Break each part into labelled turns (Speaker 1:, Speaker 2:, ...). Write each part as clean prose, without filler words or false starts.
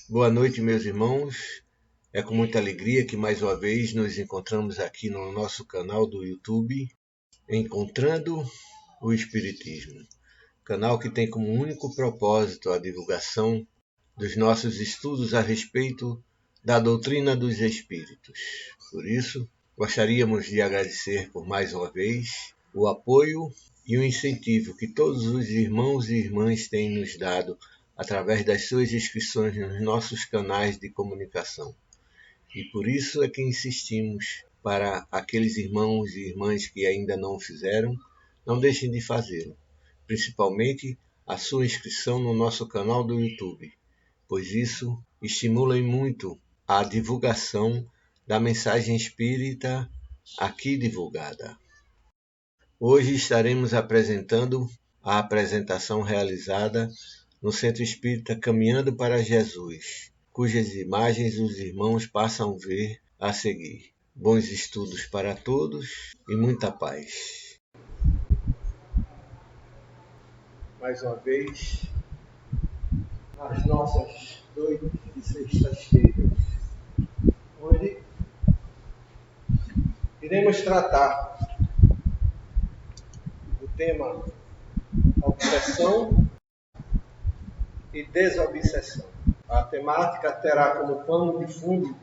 Speaker 1: Boa noite, meus irmãos. É com muita alegria que mais uma vez nos encontramos aqui no nosso canal do YouTube, Encontrando o Espiritismo. Canal que tem como único propósito a divulgação dos nossos estudos a respeito da doutrina dos espíritos. Por isso, gostaríamos de agradecer por mais uma vez o apoio e o incentivo que todos os irmãos e irmãs têm nos dado através das suas inscrições nos nossos canais de comunicação. E por isso é que insistimos para aqueles irmãos e irmãs que ainda não o fizeram, não deixem de fazê-lo, principalmente a sua inscrição no nosso canal do YouTube, pois isso estimula muito a divulgação da mensagem espírita aqui divulgada. Hoje estaremos apresentando a apresentação realizada no Centro Espírita Caminhando para Jesus, cujas imagens os irmãos passam a ver a seguir. Bons estudos para todos e muita paz. Mais uma vez, nas nossas noites de sextas-feiras, onde iremos tratar do tema obsessão e desobsessão. A temática terá como pano de fundo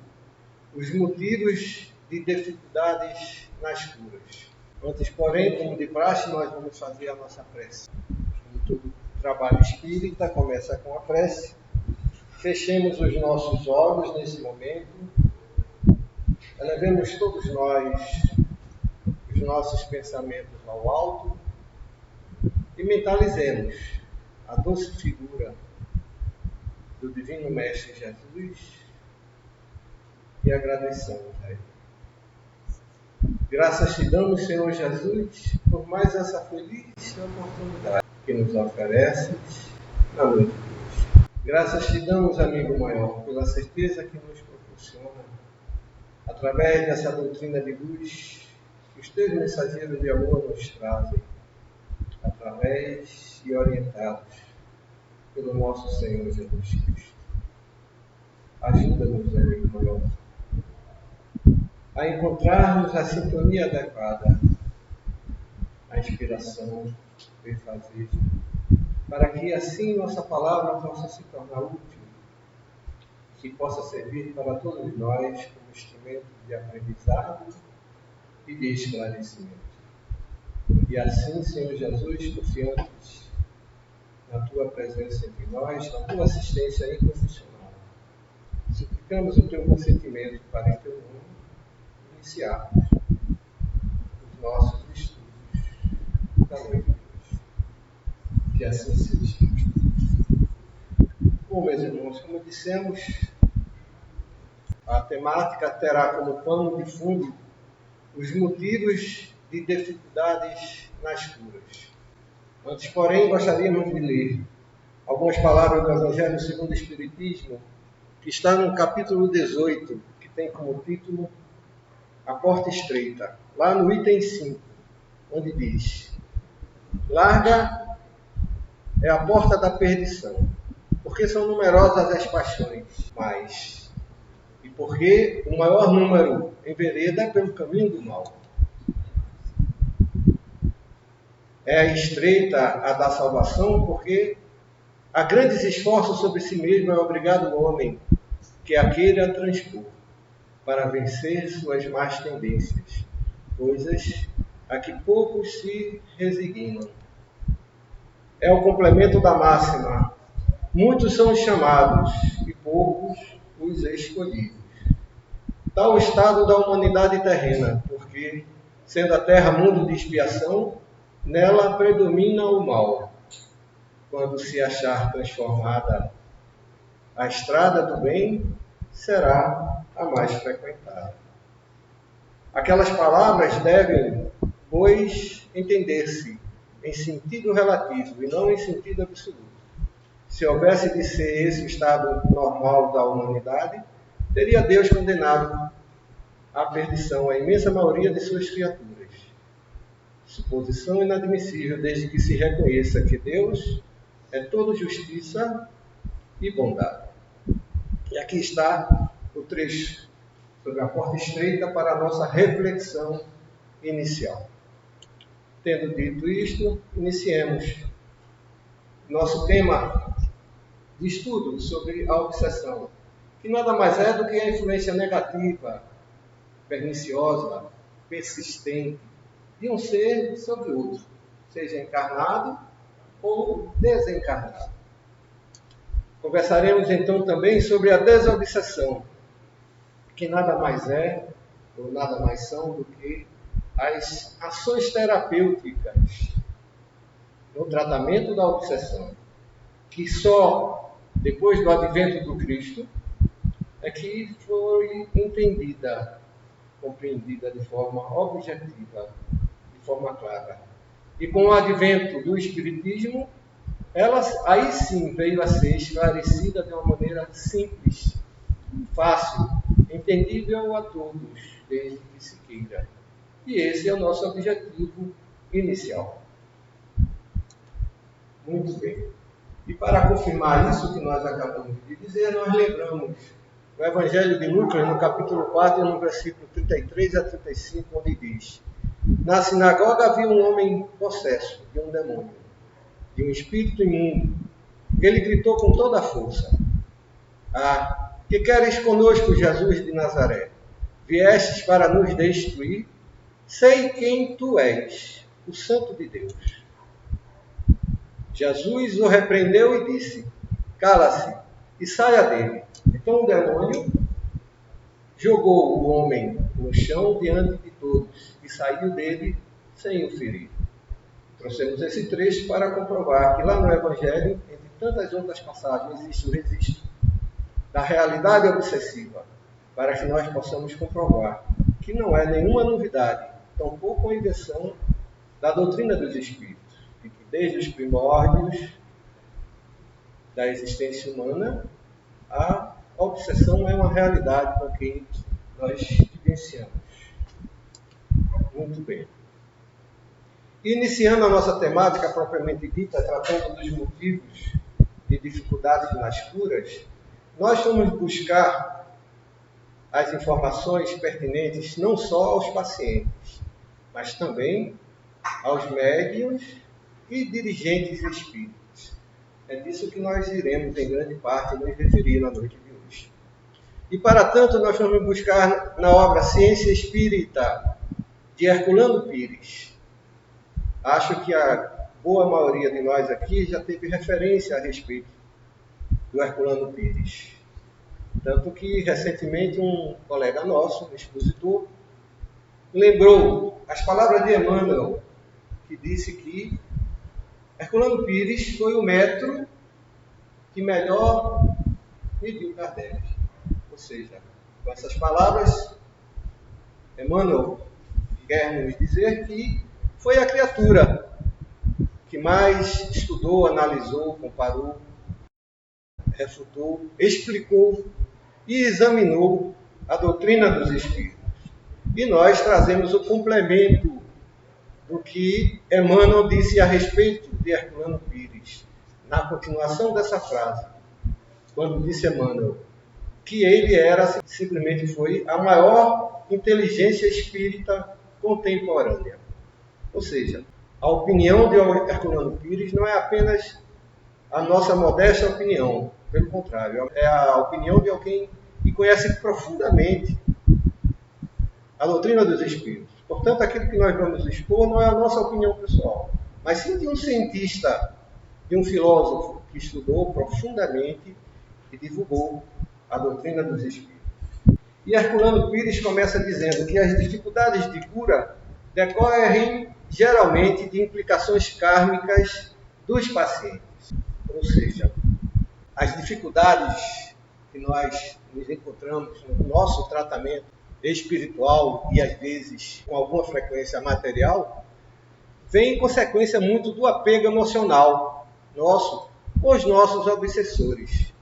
Speaker 1: os motivos de dificuldades nas curas. Antes, porém, como de praxe, nós vamos fazer a nossa prece. Como todo trabalho espírita começa com a prece. Fechemos os nossos olhos nesse momento. Elevemos todos nós os nossos pensamentos ao alto e mentalizemos a doce figura do Divino Mestre Jesus e agradeçamos a Ele. Graças te damos, Senhor Jesus, por mais essa feliz oportunidade que nos ofereces na noite de hoje. Graças te damos, amigo maior, pela certeza que nos proporciona, através dessa doutrina de luz, que os teus mensageiros de amor nos trazem, através e orientados pelo nosso Senhor Jesus Cristo. Ajuda-nos, amigo maior, a encontrarmos a sintonia adequada, a inspiração, o fazer, para que assim nossa palavra possa se tornar útil, que possa servir para todos nós como instrumento de aprendizado e de esclarecimento. E assim, Senhor Jesus, confiantes na Tua presença entre nós, na Tua assistência incondicional, suplicamos o Teu consentimento para em Teu nome iniciarmos os nossos estudos da noite de hoje. Que assim seja. Bom, meus irmãos, como dissemos, a temática terá como pano de fundo os motivos de dificuldades nas curas. Antes, porém, gostaríamos de ler algumas palavras do Evangelho segundo o Espiritismo, que está no capítulo 18, que tem como título A Porta Estreita, lá no item 5, onde diz: larga é a porta da perdição, porque são numerosas as paixões, mas e porque o maior número envereda pelo caminho do mal. É estreita a da salvação, porque há grandes esforços sobre si mesmo é obrigado o homem que a queira transpor, para vencer suas más tendências, coisas a que poucos se resignam. É o complemento da máxima: muitos são os chamados e poucos os escolhidos. Tal o estado da humanidade terrena, porque, sendo a terra mundo de expiação, nela predomina o mal. Quando se achar transformada, a estrada do bem será a mais frequentada. Aquelas palavras devem, pois, entender-se em sentido relativo e não em sentido absoluto. Se houvesse de ser esse o estado normal da humanidade, teria Deus condenado à perdição a imensa maioria de suas criaturas. Suposição inadmissível, desde que se reconheça que Deus é toda justiça e bondade.
Speaker 2: aqui está o trecho sobre a porta estreita para a nossa reflexão inicial. Tendo dito isto, iniciemos nosso tema de estudo sobre a obsessão, que nada mais é do que a influência negativa, perniciosa, persistente de um ser sobre outro, seja encarnado ou desencarnado. Conversaremos então também sobre a desobsessão, que nada mais é ou nada mais são do que as ações terapêuticas no tratamento da obsessão, que só depois do advento do Cristo é que foi entendida, compreendida de forma objetiva, de forma clara. E com o advento do Espiritismo, ela aí sim veio a ser esclarecida de uma maneira simples, fácil, entendível a todos, desde que se queira. E esse é o nosso objetivo inicial. Muito bem. E para confirmar isso que nós acabamos de dizer, nós lembramos o Evangelho de Lucas, no capítulo 4, no versículo 33 a 35, onde diz: na sinagoga havia um homem possesso de um demônio, de um espírito imundo. Ele gritou com toda a força: ah, que queres conosco, Jesus de Nazaré? Viestes para nos destruir? Sei quem tu és, o Santo de Deus. Jesus o repreendeu e disse: cala-se e saia dele. Então o demônio jogou o homem no chão diante de todos e saiu dele sem o ferir. Trouxemos esse trecho para comprovar que lá no Evangelho, entre tantas outras passagens, existe o registro da realidade obsessiva, para que nós possamos comprovar que não é nenhuma novidade, tampouco uma invenção da doutrina dos Espíritos, e que desde os primórdios da existência humana, a obsessão é uma realidade com quem nós vivenciamos. Muito bem. Iniciando a nossa temática propriamente dita, tratando dos motivos de dificuldades nas curas, nós vamos buscar as informações pertinentes não só aos pacientes, mas também aos médiuns e dirigentes espíritas. É disso que nós iremos, em grande parte, nos referir na noite de hoje. E, para tanto, nós vamos buscar na obra Ciência Espírita, de Herculano Pires. Acho que a boa maioria de nós aqui já teve referência a respeito do Herculano Pires. Tanto que, recentemente, um colega nosso, um expositor, lembrou as palavras de Emmanuel, que disse que Herculano Pires foi o metro que melhor mediu Kardec. Ou seja, com essas palavras, Emmanuel quer nos dizer que foi a criatura que mais estudou, analisou, comparou, refutou, explicou e examinou a doutrina dos Espíritos. E nós trazemos o complemento do que Emmanuel disse a respeito de Herculano Pires, na continuação dessa frase, quando disse Emmanuel que ele simplesmente foi a maior inteligência espírita contemporânea. Ou seja, a opinião de Herculano Pires não é apenas a nossa modesta opinião, pelo contrário, é a opinião de alguém que conhece profundamente a doutrina dos Espíritos. Portanto, aquilo que nós vamos expor não é a nossa opinião pessoal, mas sim de um cientista, de um filósofo que estudou profundamente e divulgou a doutrina dos Espíritos. E Herculano Pires começa dizendo que as dificuldades de cura decorrem geralmente de implicações kármicas dos pacientes. Ou seja, as dificuldades que nós nos encontramos no nosso tratamento espiritual e às vezes com alguma frequência material, vem em consequência muito do apego emocional nosso com os nossos obsessores,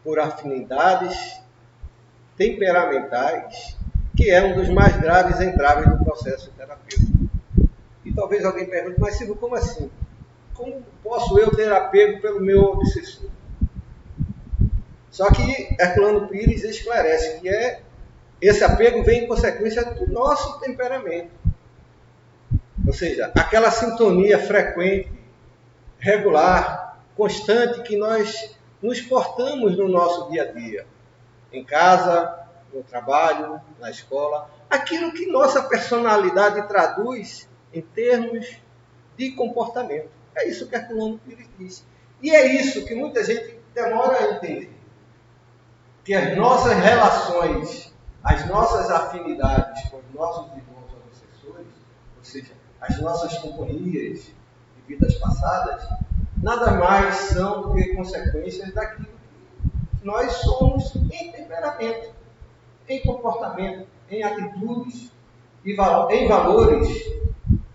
Speaker 2: por afinidades temperamentais, que é um dos mais graves entraves do processo terapêutico. E talvez alguém pergunte, mas Silvio, como assim? Como posso eu ter apego pelo meu obsessor? Só que Herculano Pires esclarece que esse apego vem em consequência do nosso temperamento. Ou seja, aquela sintonia frequente, regular, constante que nós nos portamos no nosso dia a dia. Em casa, no trabalho, na escola. Aquilo que nossa personalidade traduz em termos de comportamento. É isso que Herculano Pires diz. E é isso que muita gente demora a entender. Que as nossas relações, as nossas afinidades com os nossos irmãos obsessores, ou seja, as nossas companhias de vidas passadas, nada mais são do que consequências daquilo que nós somos em temperamento, em comportamento, em atitudes, em valores,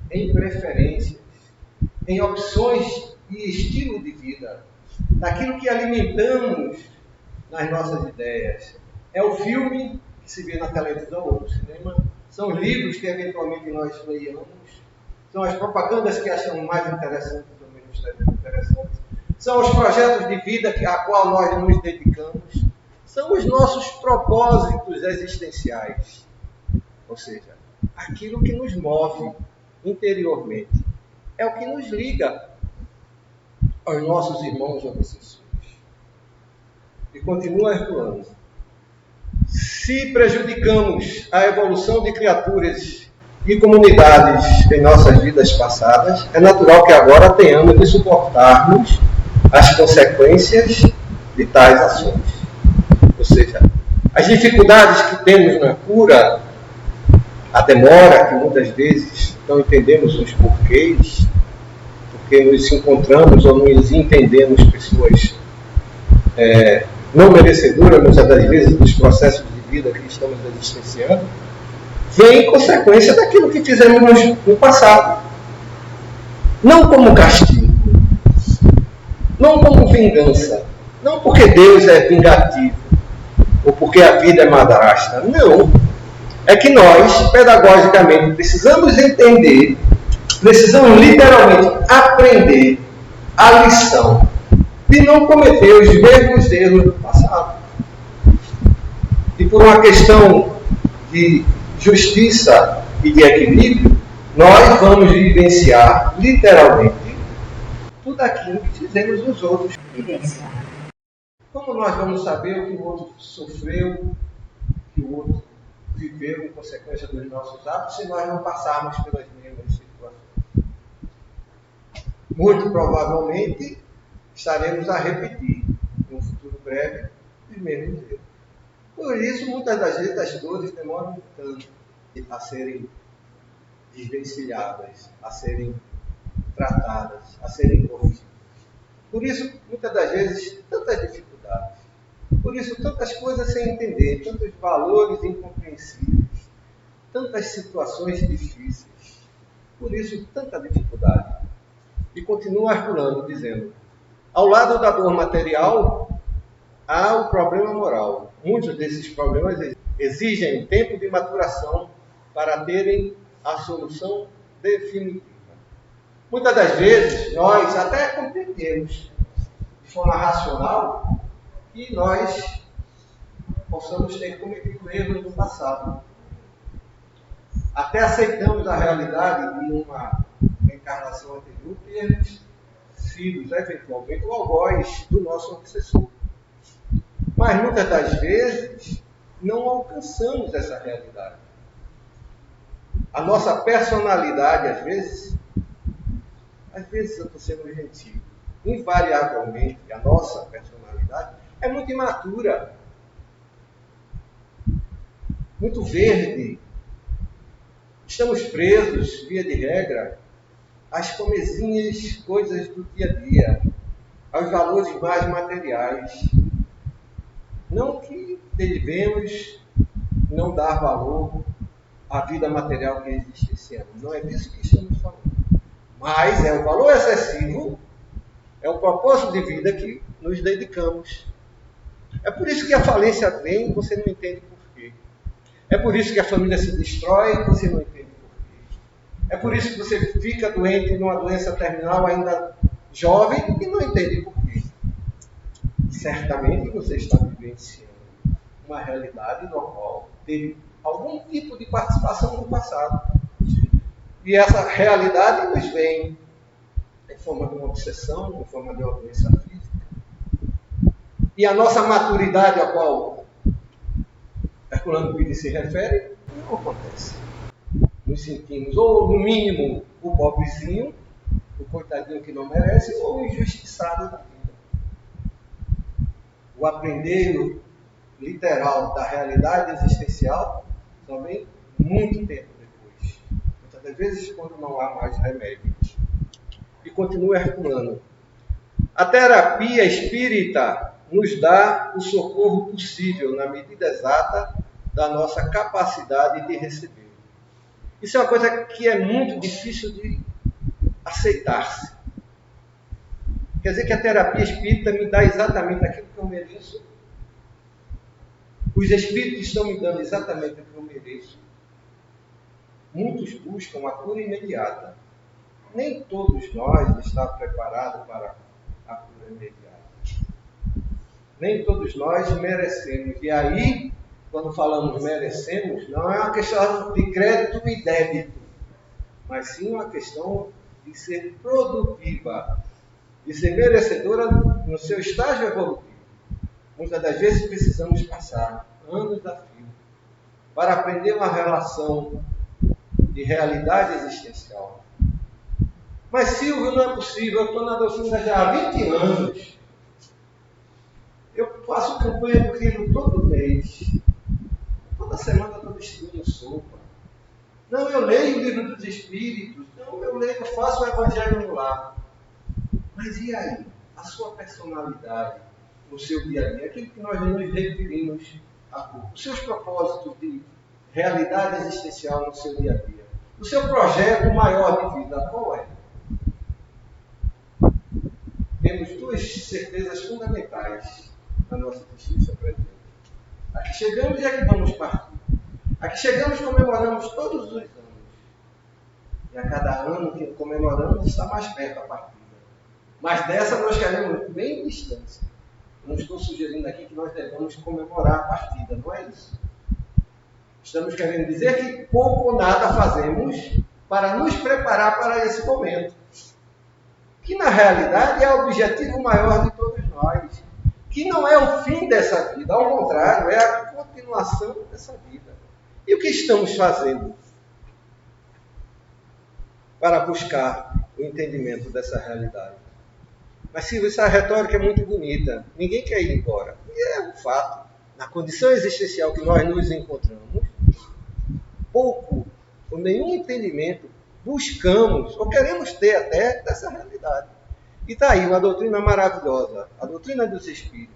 Speaker 2: em preferências, em opções e estilo de vida, daquilo que alimentamos nas nossas ideias. É o filme que se vê na televisão ou no cinema, são os livros que eventualmente nós leiamos, são as propagandas que achamos mais interessantes ou menos interessantes, são os projetos de vida a qual nós nos dedicamos, são os nossos propósitos existenciais. Ou seja, aquilo que nos move interiormente. É o que nos liga aos nossos irmãos obsessores. E continua Herculano. Se prejudicamos a evolução de criaturas e comunidades em nossas vidas passadas, é natural que agora tenhamos de suportarmos as consequências de tais ações. Ou seja, as dificuldades que temos na cura, a demora que muitas vezes não entendemos os porquês, porque nos encontramos ou nos entendemos pessoas não merecedoras, muitas das vezes, dos processos de vida que estamos existenciando, vem em consequência daquilo que fizemos no passado. Não como castigo, não como vingança, não porque Deus é vingativo, ou porque a vida é madrasta. Não. É que nós, pedagogicamente, precisamos entender, precisamos literalmente aprender a lição de não cometer os mesmos erros do passado. E por uma questão de justiça e de equilíbrio, nós vamos vivenciar, literalmente, tudo aquilo que fizemos nos outros. Como nós vamos saber o que o outro sofreu, o que o outro viveu em consequência dos nossos atos, se nós não passarmos pelas mesmas situações? Muito provavelmente estaremos a repetir, em um futuro breve, os mesmos erros. Por isso, muitas das vezes, as dores demoram tanto a serem desvencilhadas, a serem tratadas, a serem corrigidas. Por isso, muitas das vezes, tantas dificuldades. Por isso, tantas coisas sem entender, tantos valores incompreensíveis, tantas situações difíceis. Por isso, tanta dificuldade. E continua Herculano dizendo: ao lado da dor material, há o problema moral. Muitos desses problemas exigem tempo de maturação para terem a solução definitiva. Muitas das vezes, nós até compreendemos de forma racional que nós possamos ter cometido erros no passado. Até aceitamos a realidade de uma encarnação anterior termos sido, eventualmente, o algoz do nosso obsessor. Mas, muitas das vezes, não alcançamos essa realidade. A nossa personalidade, às vezes eu estou sendo gentil, invariavelmente, a nossa personalidade é muito imatura, muito verde. Estamos presos, via de regra, às comezinhas coisas do dia a dia, aos valores mais materiais. Não que devemos não dar valor à vida material que existe esse ano. Não é disso que estamos falando. Mas é o valor excessivo, é o propósito de vida que nos dedicamos. É por isso que a falência vem e você não entende por quê. É por isso que a família se destrói e você não entende por quê. É por isso que você fica doente numa doença terminal ainda jovem e não entende por quê. certamente você está vivenciando uma realidade no qual teve algum tipo de participação no passado. E essa realidade nos vem em forma de uma obsessão, em forma de uma doença física. E a nossa maturidade, a qual Herculano Pires se refere, não acontece. Nos sentimos, ou no mínimo, o pobrezinho, o coitadinho que não merece, ou o injustiçado da vida. O aprender literal da realidade existencial só vem muito tempo depois. Muitas das vezes, quando não há mais remédio. E continua Herculano. A terapia espírita nos dá o socorro possível na medida exata da nossa capacidade de receber. Isso é uma coisa que é muito difícil de aceitar-se. Quer dizer que a terapia espírita me dá exatamente aquilo que eu mereço. Os espíritos estão me dando exatamente o que eu mereço. Muitos buscam a cura imediata. Nem todos nós estamos preparados para a cura imediata. Nem todos nós merecemos. E aí, quando falamos merecemos, não é uma questão de crédito e débito, mas sim uma questão de ser produtiva, de ser merecedora no seu estágio evolutivo. Muitas das vezes precisamos passar anos a fio para aprender uma relação de realidade existencial. Mas, Silvio, não é possível, eu estou na doutrina já há 20 anos. Eu faço campanha do livro todo mês. Toda semana eu estou distribuindo sopa. Não, eu leio o livro dos Espíritos. Não, eu faço o Evangelho no lar. Mas e aí? A sua personalidade no seu dia a dia? Aquilo que nós nos referimos há pouco. Os seus propósitos de realidade existencial no seu dia a dia. O seu projeto maior de vida, qual é? Temos duas certezas fundamentais na nossa existência presente. Aqui chegamos e aqui vamos partir. Aqui chegamos e comemoramos todos os anos. E a cada ano que comemoramos está mais perto a partida. Mas dessa nós queremos bem distância. Não estou sugerindo aqui que nós devemos comemorar a partida, não é isso. Estamos querendo dizer que pouco ou nada fazemos para nos preparar para esse momento. Que na realidade é o objetivo maior de todos nós. Que não é o fim dessa vida, ao contrário, é a continuação dessa vida. E o que estamos fazendo para buscar o entendimento dessa realidade? Mas, Silvio, essa retórica é muito bonita. Ninguém quer ir embora. E é um fato. Na condição existencial que nós nos encontramos, pouco ou nenhum entendimento buscamos ou queremos ter até dessa realidade. E está aí uma doutrina maravilhosa, a doutrina dos Espíritos.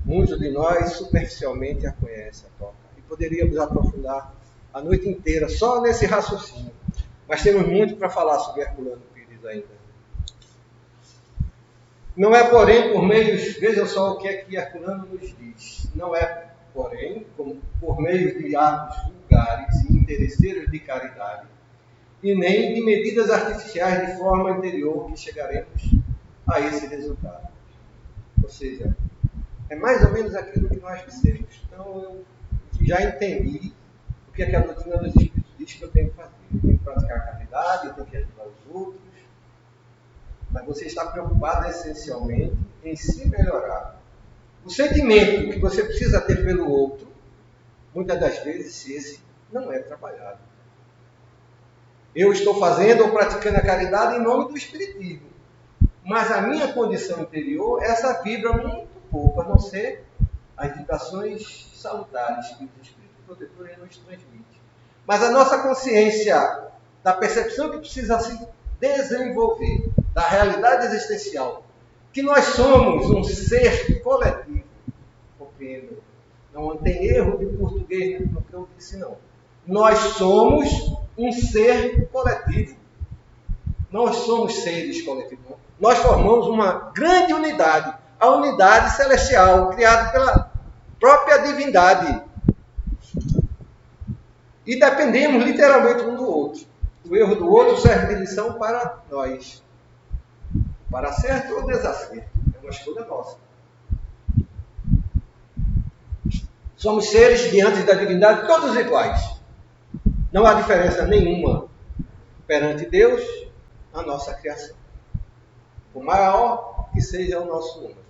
Speaker 2: Muitos de nós superficialmente a conhecem, a tocam. E poderíamos aprofundar a noite inteira só nesse raciocínio. Mas temos muito para falar sobre Herculano Pires ainda. Não é, porém, por meios... Vejam só o que é que Herculano nos diz. Não é, porém, por meio de atos vulgares e interesseiros de caridade, e nem de medidas artificiais de forma interior que chegaremos a esse resultado. Ou seja, é mais ou menos aquilo que nós dissemos. Então, eu já entendi o que é que a doutrina dos Espíritos diz que eu tenho que fazer. Eu tenho que praticar a caridade, eu tenho que ajudar os outros. Mas você está preocupado essencialmente em se melhorar. O sentimento que você precisa ter pelo outro, muitas das vezes, esse não é trabalhado. Eu estou fazendo ou praticando a caridade em nome do Espiritismo. Mas a minha condição interior, essa vibra muito pouco, a não ser as vibrações salutares que os Espíritos protetores nos transmitem. Mas a nossa consciência da percepção que precisa se desenvolver, da realidade existencial, que nós somos um ser coletivo. Compreendo. Não tem erro de português no que eu disse, não. Nós somos um ser coletivo. Nós somos seres coletivos. Nós formamos uma grande unidade, a unidade celestial, criada pela própria divindade. E dependemos literalmente um do outro. O erro do outro serve de lição para nós. Para acerto ou desacerto. É uma escolha nossa. Somos seres diante da divindade todos iguais. Não há diferença nenhuma perante Deus na nossa criação. Por maior que seja o nosso número.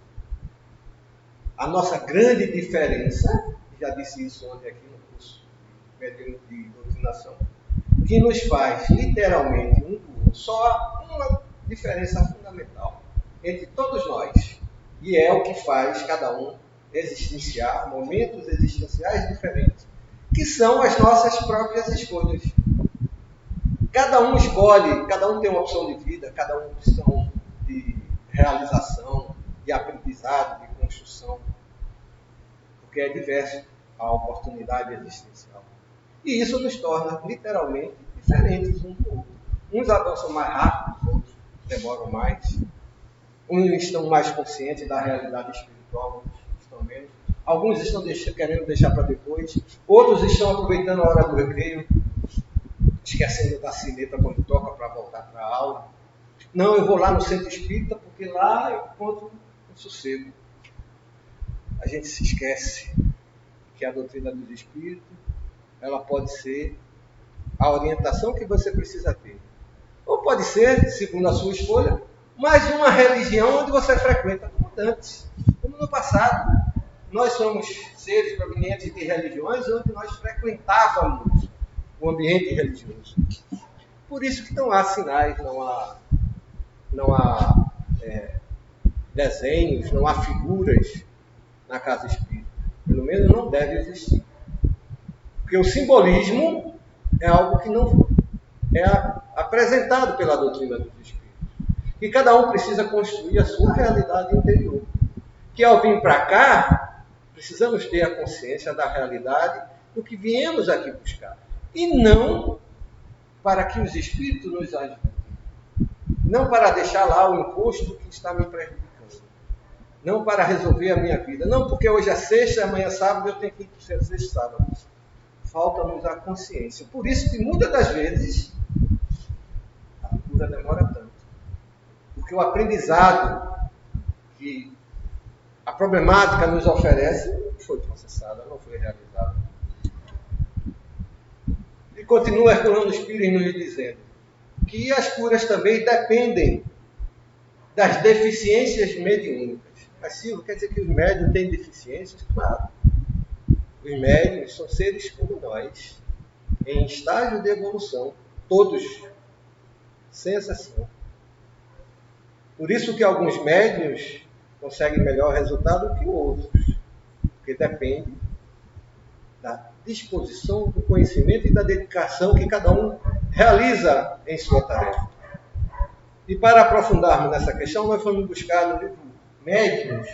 Speaker 2: A nossa grande diferença, já disse isso ontem aqui no curso de doutrinação, que nos faz literalmente um do outro, só há uma diferença fundamental entre todos nós, e é o que faz cada um existenciar momentos existenciais diferentes, que são as nossas próprias escolhas. Cada um escolhe, cada um tem uma opção de vida, cada um tem uma opção de realização, de aprendizado, de construção, porque é diverso a oportunidade existencial. E isso nos torna literalmente diferentes um do outro. Uns avançam mais rápido, outros demoram mais. Uns estão mais conscientes da realidade espiritual, outros estão menos. Alguns estão querendo deixar para depois. Outros estão aproveitando a hora do recreio, esquecendo da sineta quando toca para voltar para a aula. Não, eu vou lá no centro espírita porque lá eu encontro um sossego. A gente se esquece que a doutrina dos espíritos, ela pode ser a orientação que você precisa ter. Ou pode ser, segundo a sua escolha, mais uma religião onde você frequenta, como antes, como no passado. Nós somos seres provenientes de religiões onde nós frequentávamos o ambiente religioso. Por isso que não há sinais, não há desenhos, não há figuras na casa espírita. Pelo menos não deve existir. Porque o simbolismo é algo que não é apresentado pela doutrina dos espíritos. E cada um precisa construir a sua realidade interior. Que ao vir para cá, precisamos ter a consciência da realidade do que viemos aqui buscar. E não para que os espíritos nos ajudem. Não para deixar lá o imposto que está me prejudicando. Não para resolver a minha vida. Não porque hoje é sexta e amanhã é sábado, eu tenho que ir para o sexta e sábado. Falta-nos a consciência. Por isso que muitas das vezes a cura demora tanto. Porque o aprendizado que a problemática nos oferece não foi processada, não foi realizada. E continua Herculano Pires nos dizendo que as curas também dependem das deficiências mediúnicas. Mas Silvio, quer dizer que os médiuns têm deficiências? Claro. Os médiuns são seres como nós, em estágio de evolução, todos, sem exceção. Por isso que alguns médiuns conseguem melhor resultado que outros, porque depende da disposição, do conhecimento e da dedicação que cada um realiza em sua tarefa. E para aprofundarmos nessa questão, nós fomos buscar no livro Médiuns,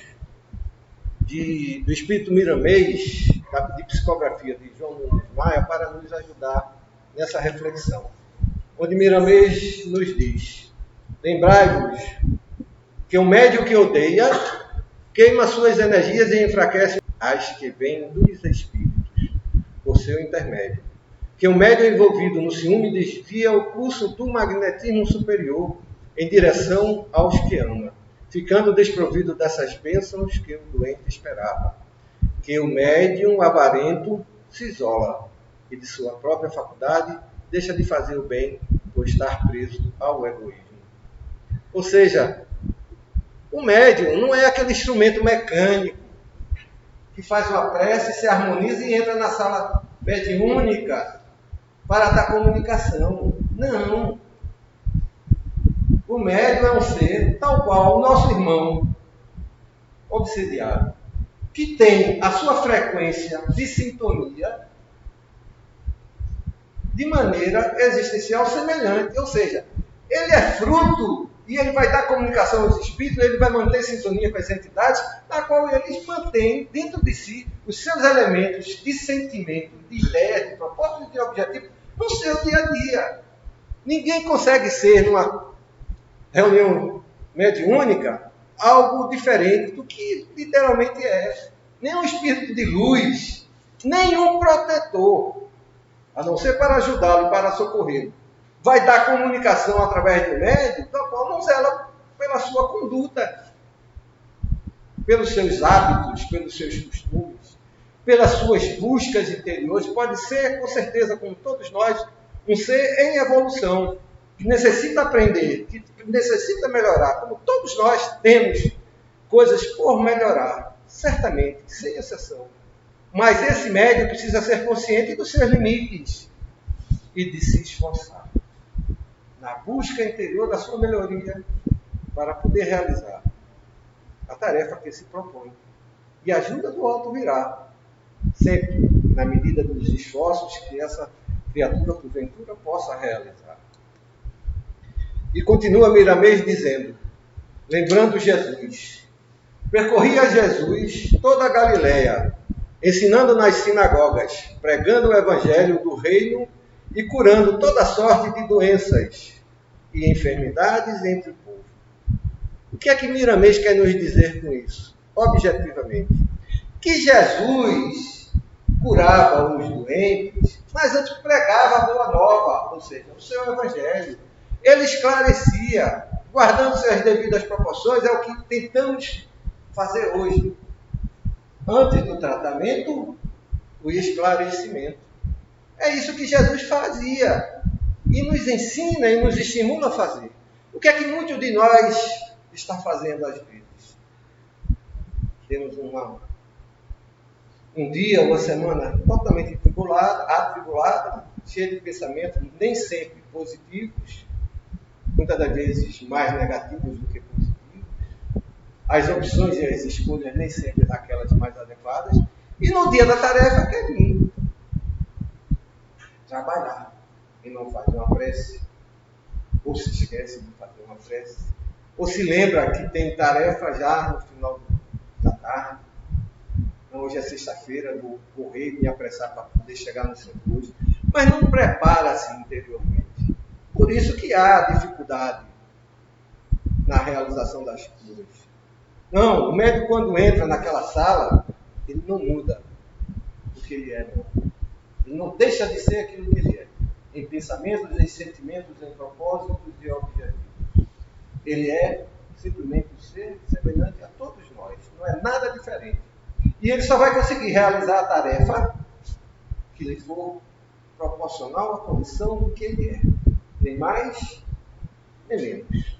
Speaker 2: do Espírito Miramês, de psicografia de João Nunes Maia, para nos ajudar nessa reflexão. Onde Miramês nos diz: lembrai-vos que o médium que odeia queima suas energias e enfraquece as que vêm dos espíritos, por seu intermédio. Que o médium envolvido no ciúme desvia o curso do magnetismo superior em direção aos que ama, ficando desprovido dessas bênçãos que o doente esperava. Que o médium avarento se isola e de sua própria faculdade deixa de fazer o bem por estar preso ao egoísmo. Ou seja, o médium não é aquele instrumento mecânico que faz uma prece, se harmoniza e entra na sala mediúnica para dar comunicação. Não. O médium é um ser tal qual o nosso irmão obsidiado, que tem a sua frequência de sintonia de maneira existencial semelhante. Ou seja, ele é fruto e ele vai dar comunicação aos espíritos, ele vai manter sintonia com as entidades, na qual eles mantêm dentro de si os seus elementos de sentimento, de ideia, de propósito e de objetivo no seu dia a dia. Ninguém consegue ser, numa reunião mediúnica, algo diferente do que literalmente é. Nenhum espírito de luz, nenhum protetor, a não ser para ajudá-lo e para socorrê-lo, vai dar comunicação através do médium, da qual não zela pela sua conduta. pelos seus hábitos, pelos seus costumes, pelas suas buscas interiores, pode ser, com certeza, como todos nós, um ser em evolução, que necessita aprender, que necessita melhorar, como todos nós temos coisas por melhorar, certamente, sem exceção. Mas esse médium precisa ser consciente dos seus limites e de se esforçar na busca interior da sua melhoria para poder realizar a tarefa que se propõe. E a ajuda do alto virá, sempre na medida dos esforços que essa criatura, porventura, possa realizar. E continua Miramês dizendo, lembrando Jesus, percorria Jesus toda a Galileia, ensinando nas sinagogas, pregando o evangelho do reino e curando toda sorte de doenças e enfermidades entre o povo. O que é que Miramês quer nos dizer com isso? Objetivamente, que Jesus curava os doentes, mas antes pregava a boa nova, ou seja, o seu evangelho. Ele esclarecia, guardando-se as devidas proporções, é o que tentamos fazer hoje. Antes do tratamento, o esclarecimento. É isso que Jesus fazia e nos ensina e nos estimula a fazer. O que é que muitos de nós está fazendo às vezes? Temos um dia, uma semana totalmente atribulada, cheia de pensamentos nem sempre positivos, muitas das vezes mais negativos do que positivos. As opções e as escolhas nem sempre aquelas mais adequadas. E no dia da tarefa quer vir trabalhar e não faz uma prece, ou se esquece de fazer uma prece, ou se lembra que tem tarefa já no final da tarde. Então, hoje é sexta-feira, vou correr e me apressar para poder chegar no centro hoje, mas não prepara-se interiormente. Por isso que há dificuldade na realização das curas. Não, o médico quando entra naquela sala, ele não muda o que ele é. Não. Ele não deixa de ser aquilo que ele é. Em pensamentos, em sentimentos, em propósitos e objetivos. Ele é simplesmente um ser semelhante a todos nós. Não é nada diferente. E ele só vai conseguir realizar a tarefa que lhe for proporcional à condição do que ele é. Nem mais, nem menos.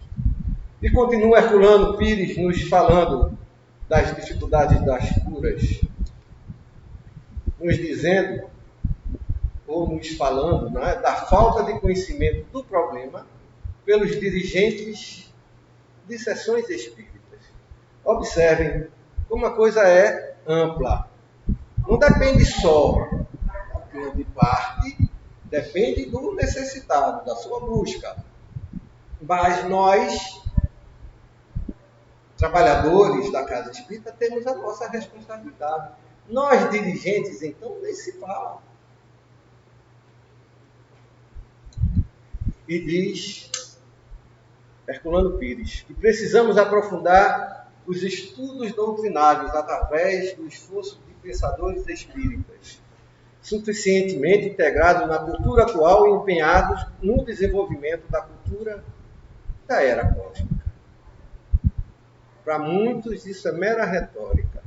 Speaker 2: E continua Herculano Pires nos falando das dificuldades das curas, nos dizendo, ou nos falando, da falta de conhecimento do problema pelos dirigentes de sessões espíritas. Observem como a coisa é ampla. Não depende só da grande parte, depende do necessitado, da sua busca. Mas nós, trabalhadores da casa espírita, temos a nossa responsabilidade. Nós, dirigentes, então, nem se fala. E diz Herculano Pires que precisamos aprofundar os estudos doutrinários através do esforço de pensadores espíritas, suficientemente integrados na cultura atual e empenhados no desenvolvimento da cultura da era cósmica. Para muitos isso é mera retórica.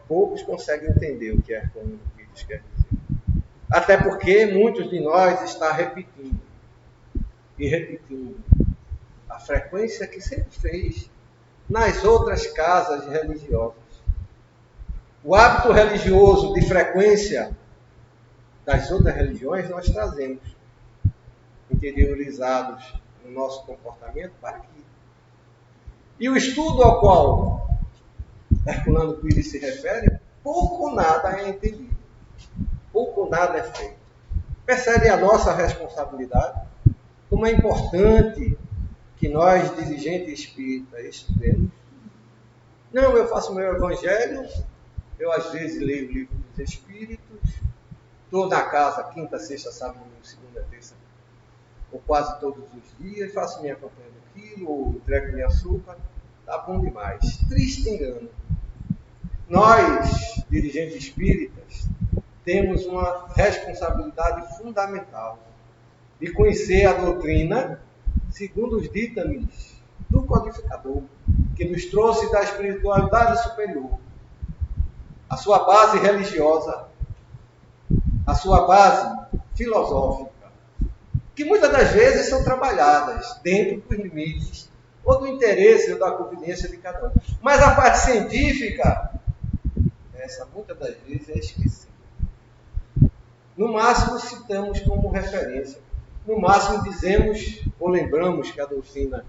Speaker 2: Poucos conseguem entender o que Herculano Pires quer dizer. Até porque muitos de nós estão repetindo a frequência que sempre fez nas outras casas religiosas. O hábito religioso de frequência das outras religiões nós trazemos, interiorizados no nosso comportamento para aqui. E o estudo ao qual Herculano Pires se refere, pouco ou nada é entendido. Pouco ou nada é feito. Percebe a nossa responsabilidade? Como é importante que nós, dirigentes espíritas, estudemos. Não, eu faço meu evangelho, eu às vezes leio o livro dos Espíritos, estou na casa quinta, sexta, sábado, domingo, segunda, terça, ou quase todos os dias, faço minha campanha do quilo, ou entrego minha açúcar, tá bom demais. Triste engano. Nós, dirigentes espíritas, temos uma responsabilidade fundamental de conhecer a doutrina segundo os ditames do codificador. que nos trouxe da espiritualidade superior, a sua base religiosa, a sua base filosófica, que muitas das vezes são trabalhadas dentro dos limites ou do interesse ou da conveniência de cada um. Mas a parte científica, essa muitas das vezes é esquecida. No máximo citamos como referência, no máximo dizemos ou lembramos que a doutrina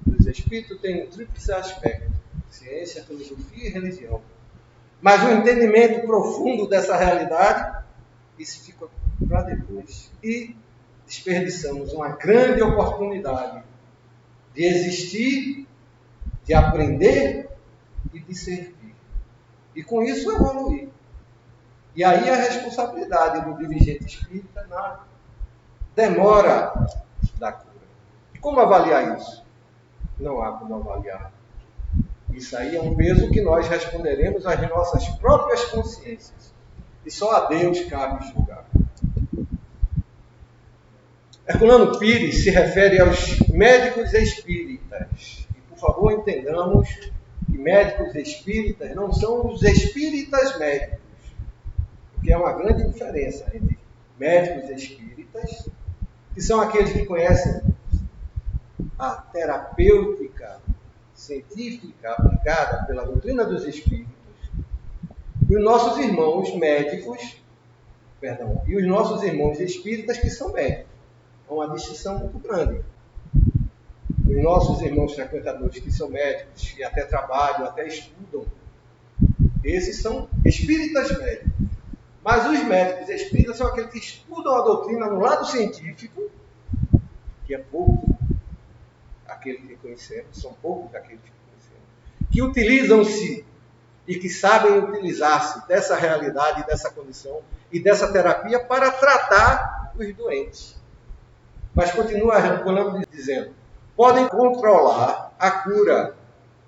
Speaker 2: dos espíritos tem um tríplice aspecto: ciência, filosofia e religião. Mas o entendimento profundo dessa realidade, isso fica para depois. E desperdiçamos uma grande oportunidade de existir, de aprender e de servir. E com isso evoluir. E aí a responsabilidade do dirigente espírita na demora da cura. Como avaliar isso? Não há como avaliar. Isso aí é um peso que nós responderemos às nossas próprias consciências. E só a Deus cabe julgar. Herculano Pires se refere aos médicos espíritas. E, por favor, entendamos que médicos espíritas não são os espíritas médicos. Porque há uma grande diferença entre médicos espíritas, que são aqueles que conhecem a terapêutica científica aplicada pela doutrina dos espíritos, e os nossos irmãos médicos, e os nossos irmãos espíritas que são médicos. É uma distinção muito grande. Os nossos irmãos frequentadores que são médicos, que até trabalham, até estudam, esses são espíritas médicos. Mas os médicos espíritas são aqueles que estudam a doutrina no lado científico, que é pouco aqueles que conhecemos, são poucos aqueles que conhecemos, que utilizam-se e que sabem utilizar-se dessa realidade, dessa condição e dessa terapia para tratar os doentes. Mas continua Herculano dizendo, podem controlar a cura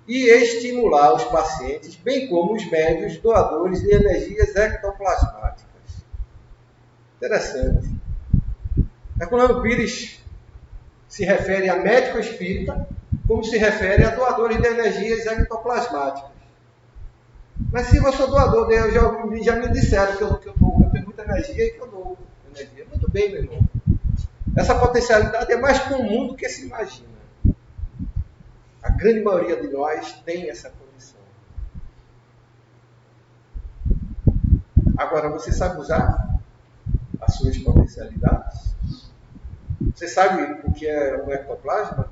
Speaker 2: e estimular os pacientes, bem como os médios doadores de energias ectoplasmáticas. Interessante. Herculano Pires se refere a médico espírita como se refere a doadores de energias ectoplasmáticas. Mas se eu sou doador, já me disseram que eu tenho muita energia e que eu dou energia. Muito bem, meu irmão. Essa potencialidade é mais comum do que se imagina. A grande maioria de nós tem essa condição. Agora, você sabe usar as suas potencialidades? Você sabe o que é o ectoplasma?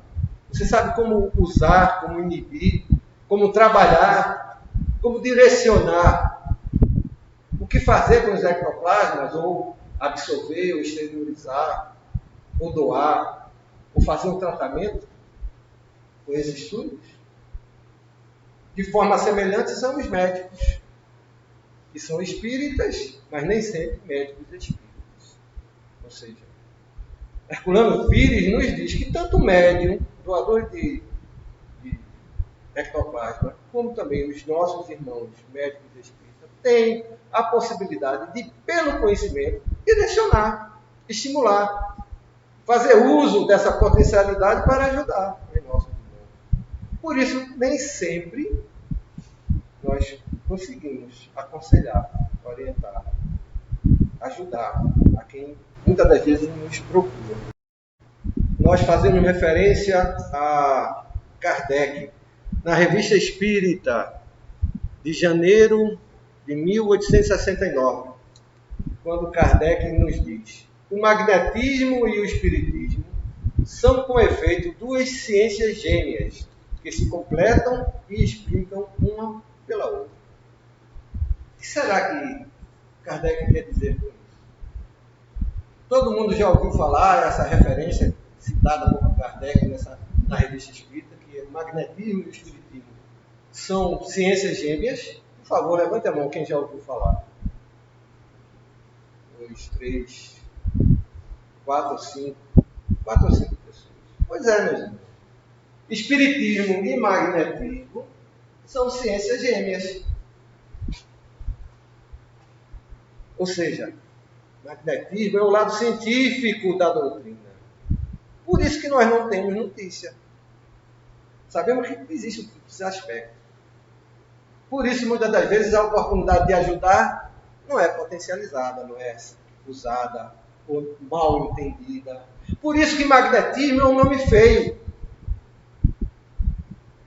Speaker 2: Você sabe como usar, como inibir, como trabalhar, como direcionar? O que fazer com os ectoplasmas? Ou absorver, ou exteriorizar, ou doar, ou fazer um tratamento com esses estudos? De forma semelhante são os médicos, que são espíritas, mas nem sempre médicos espíritas. Ou seja, Herculano Pires nos diz que tanto o médium, doador de ectoplasma, como também os nossos irmãos médicos espíritas, têm a possibilidade de, pelo conhecimento, direcionar, estimular, fazer uso dessa potencialidade para ajudar os nossos irmãos. Por isso, nem sempre nós conseguimos aconselhar, orientar, ajudar a quem muitas das vezes nos procura. Nós fazemos referência a Kardec, na Revista Espírita, de janeiro de 1869, quando Kardec nos diz: o magnetismo e o espiritismo são, com efeito, duas ciências gêmeas que se completam e explicam uma pela outra. O que será que Kardec quer dizer com isso? Todo mundo já ouviu falar essa referência citada por Kardec na Revista Espírita, que o magnetismo e o espiritismo são ciências gêmeas. Por favor, levante a mão quem já ouviu falar. 2, 3, 4 ou 5. 4 ou 5 pessoas. Pois é, meus irmãos. Espiritismo e magnetismo são ciências gêmeas. Ou seja, magnetismo é o lado científico da doutrina. Por isso que nós não temos notícia. Sabemos que existe esse aspecto. Por isso, muitas das vezes, a oportunidade de ajudar não é potencializada, não é usada ou mal entendida. Por isso que magnetismo é um nome feio.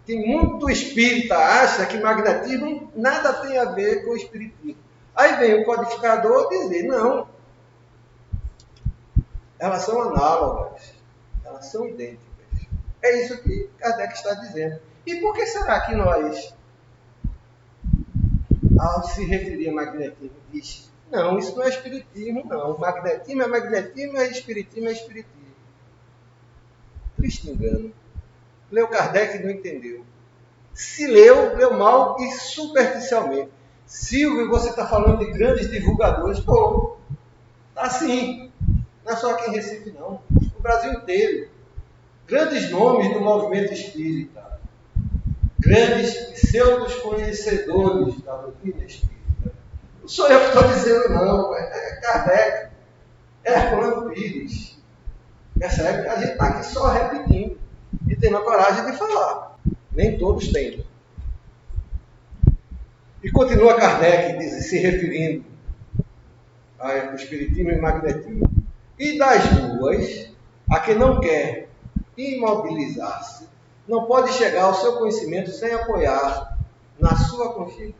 Speaker 2: Tem muito espírita acha que magnetismo nada tem a ver com o espiritismo. Aí vem o codificador dizer, não, elas são análogas, elas são idênticas. É isso que Kardec está dizendo. E por que será que nós, ao se referir a magnetismo, diz, não, isso não é espiritismo, não. Magnetismo, é espiritismo, é espiritismo. Triste engano. Leu Kardec e não entendeu. Se leu mal e superficialmente. Silvio, você está falando de grandes divulgadores. Pô, tá sim. Não é só aqui em Recife, não. No Brasil inteiro. Grandes nomes do movimento espírita. Grandes pseudos conhecedores da doutrina espírita. Não sou eu que estou dizendo, não. É Kardec. É Herculano Pires. Percebe? A gente está aqui só repetindo. E tendo a coragem de falar. Nem todos têm. E continua Kardec se referindo ao espiritismo e magnetismo. E das duas, a que não quer imobilizar-se, não pode chegar ao seu conhecimento sem apoiar na sua consciência.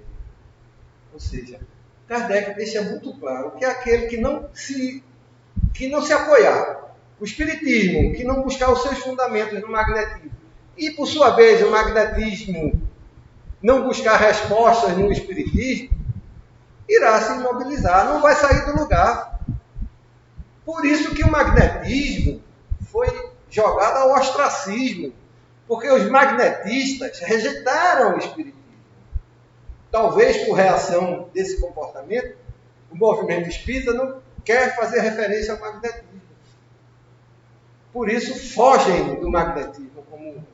Speaker 2: Ou seja, Kardec deixa muito claro que é aquele que não se apoiar. O espiritismo, que não buscar os seus fundamentos no magnetismo. E, por sua vez, o magnetismo não buscar respostas no espiritismo, irá se imobilizar, não vai sair do lugar. Por isso que o magnetismo foi jogado ao ostracismo, porque os magnetistas rejeitaram o espiritismo. Talvez por reação desse comportamento, o movimento espírita não quer fazer referência ao magnetismo. Por isso fogem do magnetismo, como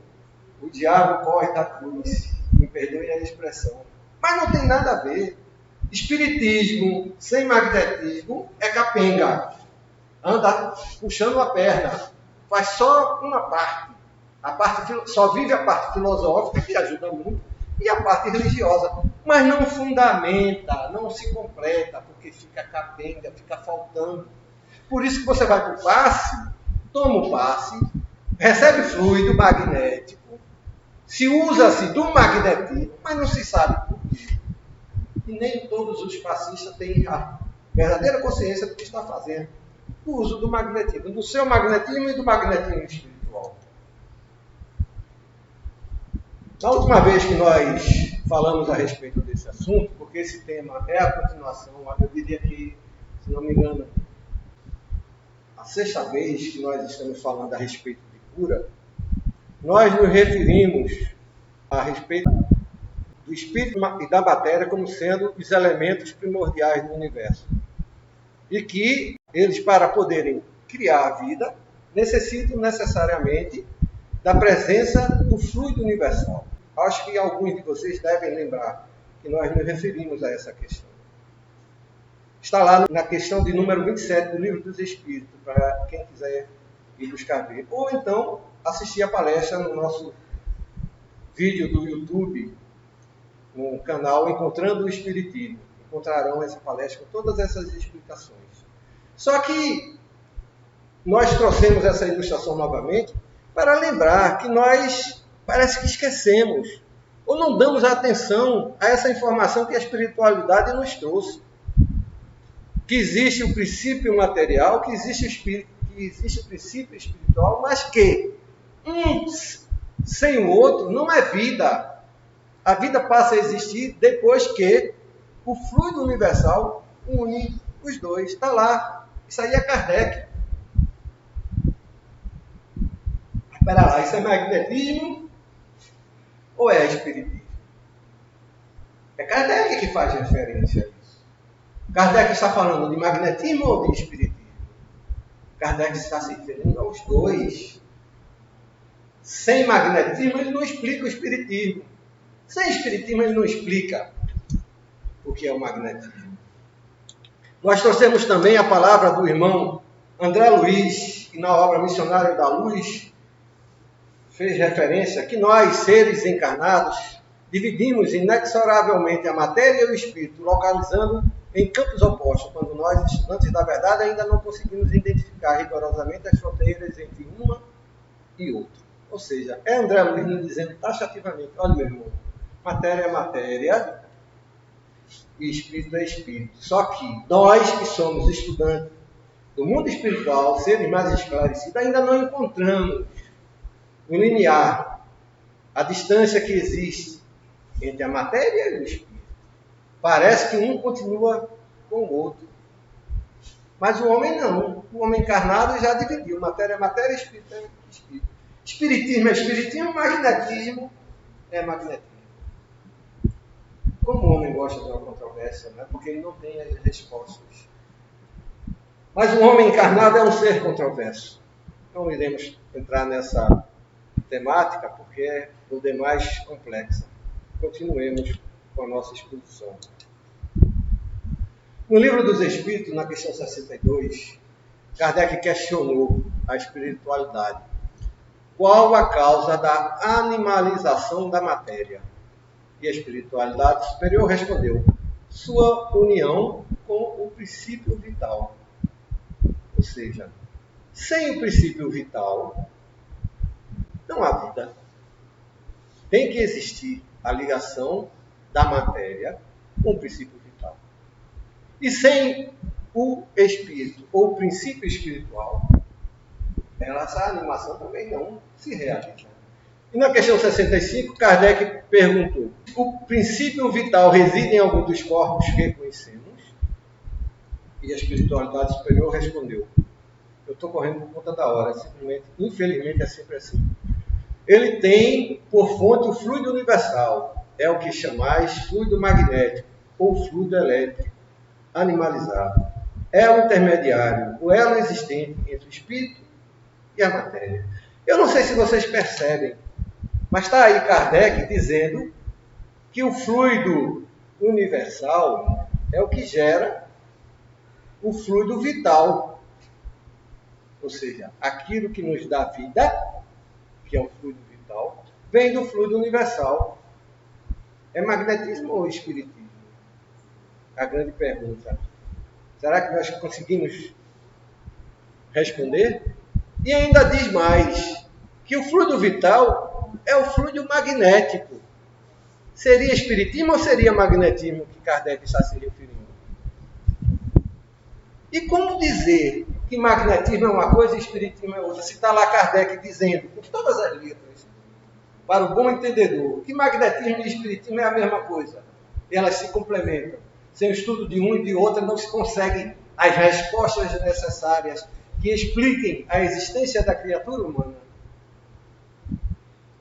Speaker 2: o diabo corre da cruz. Me perdoe a expressão. Mas não tem nada a ver. Espiritismo sem magnetismo é capenga. Anda puxando a perna. Faz só uma parte. Só vive a parte filosófica, que ajuda muito, e a parte religiosa. Mas não fundamenta, não se completa, porque fica capenga, fica faltando. Por isso que você vai para o passe, toma o passe, recebe fluido magnético, se usa-se do magnetismo, mas não se sabe por quê. E nem todos os passistas têm a verdadeira consciência do que está fazendo. O uso do magnetismo, do seu magnetismo e do magnetismo espiritual. Na última vez que nós falamos a respeito desse assunto, porque esse tema é a continuação, eu diria que, se não me engano, a sexta vez que nós estamos falando a respeito de cura, nós nos referimos a respeito do espírito e da matéria como sendo os elementos primordiais do universo. E que eles, para poderem criar a vida, necessitam necessariamente da presença do fluido universal. Acho que alguns de vocês devem lembrar que nós nos referimos a essa questão. Está lá na questão de número 27 do Livro dos Espíritos, para quem quiser ir buscar ver. Ou então assistir a palestra no nosso vídeo do YouTube, no canal Encontrando o Espiritismo. Encontrarão essa palestra com todas essas explicações. Só que nós trouxemos essa ilustração novamente para lembrar que nós parece que esquecemos ou não damos atenção a essa informação que a espiritualidade nos trouxe. Que existe o princípio material, que existe o espírito, que existe o princípio espiritual, mas que um sem o outro não é vida. A vida passa a existir depois que o fluido universal une os dois. Está lá. Isso aí é Kardec. Espera lá, isso é magnetismo ou é espiritismo? É Kardec que faz referência a isso. Kardec está falando de magnetismo ou de espiritismo? Kardec está se referindo aos dois. Sem magnetismo, ele não explica o espiritismo. Sem espiritismo, ele não explica o que é o magnetismo. Nós trouxemos também a palavra do irmão André Luiz, que na obra Missionário da Luz fez referência que nós, seres encarnados, dividimos inexoravelmente a matéria e o espírito, localizando em campos opostos, quando nós, estudantes da verdade, ainda não conseguimos identificar rigorosamente as fronteiras entre uma e outra. Ou seja, é André Luiz nos dizendo taxativamente: olha, meu irmão, matéria é matéria e espírito é espírito. Só que nós que somos estudantes do mundo espiritual, seres mais esclarecidos, ainda não encontramos o limiar, a distância que existe entre a matéria e o espírito. Parece que um continua com o outro. Mas o homem não. O homem encarnado já dividiu. Matéria é matéria, espírito é espírito. Espiritismo é espiritismo, magnetismo é magnetismo. Como o homem gosta de uma controvérsia, né? Porque ele não tem as respostas. Mas o homem encarnado é um ser controverso. Não iremos entrar nessa temática, porque é o demais complexa. Continuemos com a nossa exposição. No Livro dos Espíritos, na questão 62, Kardec questionou a espiritualidade. Qual a causa da animalização da matéria? E a espiritualidade superior respondeu: sua união com o princípio vital. Ou seja, sem o princípio vital, não há vida. Tem que existir a ligação da matéria com o princípio vital. E sem o espírito, ou o princípio espiritual, essa animação também não se realiza. E na questão 65, Kardec perguntou: o princípio vital reside em algum dos corpos que conhecemos? E a espiritualidade superior respondeu: eu estou correndo por conta da hora, simplesmente, infelizmente é sempre assim. Ele tem por fonte o fluido universal, é o que chamais fluido magnético ou fluido elétrico animalizado. É o intermediário, o elo existente entre o espírito e a matéria. Eu não sei se vocês percebem, mas está aí Kardec dizendo que o fluido universal é o que gera o fluido vital. Ou seja, aquilo que nos dá vida, que é o fluido vital, vem do fluido universal. É magnetismo ou espiritismo? A grande pergunta. Será que nós conseguimos responder? E ainda diz mais, que o fluido vital é o fluido magnético. Seria espiritismo ou seria magnetismo que Kardec está se referindo? E como dizer que magnetismo é uma coisa e espiritismo é outra? Se está lá Kardec dizendo, com todas as letras, para o bom entendedor, que magnetismo e espiritismo é a mesma coisa. E elas se complementam. Sem o estudo de um e de outro não se conseguem as respostas necessárias que expliquem a existência da criatura humana.